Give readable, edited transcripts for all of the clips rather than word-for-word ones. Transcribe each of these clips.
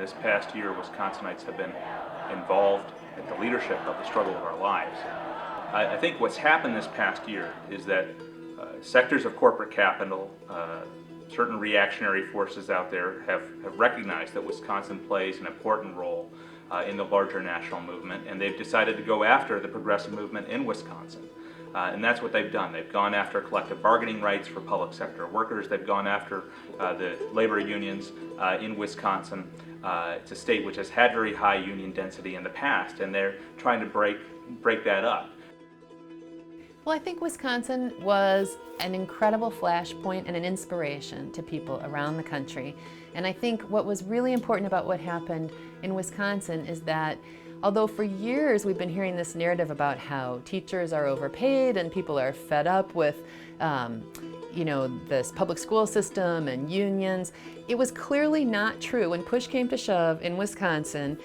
this past year Wisconsinites have been involved in the leadership of the struggle of our lives. I think what's happened this past year is that sectors of corporate capital, certain reactionary forces out there have recognized that Wisconsin plays an important role in the larger national movement, and they've decided to go after the progressive movement in Wisconsin. And that's what they've done. They've gone after collective bargaining rights for public sector workers. They've gone after the labor unions in Wisconsin. It's a state which has had very high union density in the past, and they're trying to break that up. Well, I think Wisconsin was an incredible flashpoint and an inspiration to people around the country. And I think what was really important about what happened in Wisconsin is that although for years we've been hearing this narrative about how teachers are overpaid and people are fed up with this public school system and unions, it was clearly not true. When push came to shove in Wisconsin,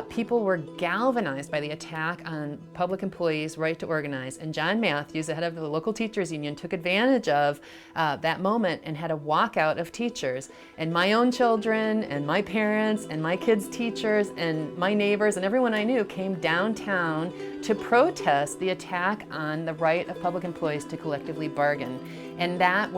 people were galvanized by the attack on public employees' right to organize. And John Matthews, the head of the local teachers union, took advantage of that moment and had a walkout of teachers. And my own children and my parents and my kids' teachers and my neighbors and everyone I knew came downtown to protest the attack on the right of public employees to collectively bargain. And that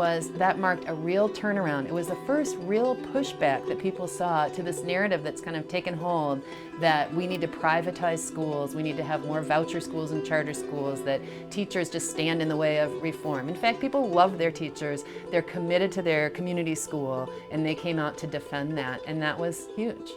marked a real turnaround. It was the first real pushback that people saw to this narrative that's kind of taken hold, that we need to privatize schools, we need to have more voucher schools and charter schools, that teachers just stand in the way of reform. In fact, people love their teachers, they're committed to their community school, and they came out to defend that, and that was huge.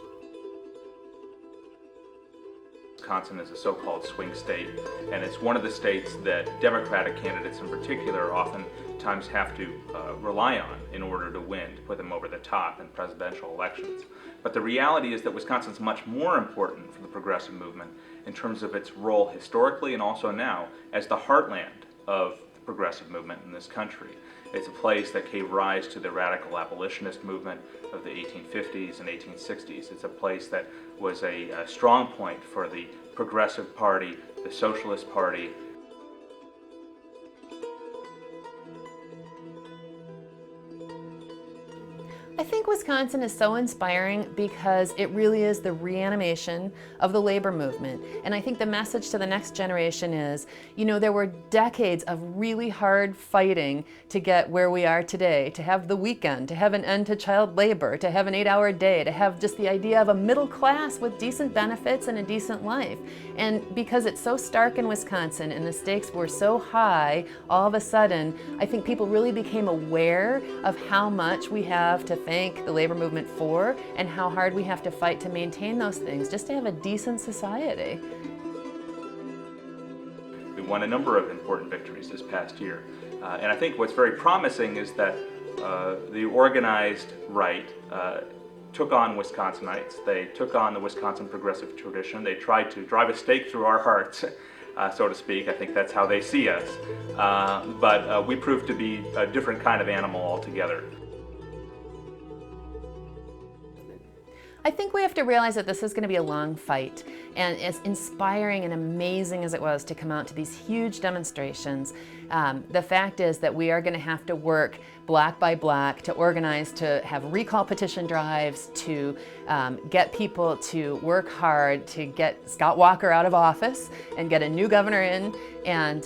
Wisconsin is a so-called swing state, and it's one of the states that Democratic candidates in particular oftentimes have to rely on in order to win, to put them over the top in presidential elections. But the reality is that Wisconsin is much more important for the progressive movement in terms of its role historically and also now as the heartland of the progressive movement in this country. It's a place that gave rise to the radical abolitionist movement of the 1850s and 1860s. It's a place that was a strong point for the Progressive Party, the Socialist Party. I think Wisconsin is so inspiring because it really is the reanimation of the labor movement. And I think the message to the next generation is, there were decades of really hard fighting to get where we are today, to have the weekend, to have an end to child labor, to have an 8-hour day, to have just the idea of a middle class with decent benefits and a decent life. And because it's so stark in Wisconsin and the stakes were so high, all of a sudden, I think people really became aware of how much we have to thank the labor movement for and how hard we have to fight to maintain those things just to have a decent society. We won a number of important victories this past year, and I think what's very promising is that the organized right took on Wisconsinites. They took on the Wisconsin progressive tradition. They tried to drive a stake through our hearts, so to speak. I think that's how they see us. But we proved to be a different kind of animal altogether. I think we have to realize that this is going to be a long fight, and as inspiring and amazing as it was to come out to these huge demonstrations, the fact is that we are going to have to work block by block to organize, to have recall petition drives, to get people to work hard to get Scott Walker out of office and get a new governor in, and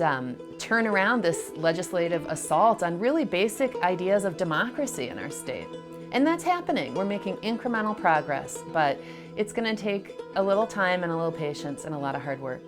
turn around this legislative assault on really basic ideas of democracy in our state. And that's happening. We're making incremental progress, but it's going to take a little time and a little patience and a lot of hard work.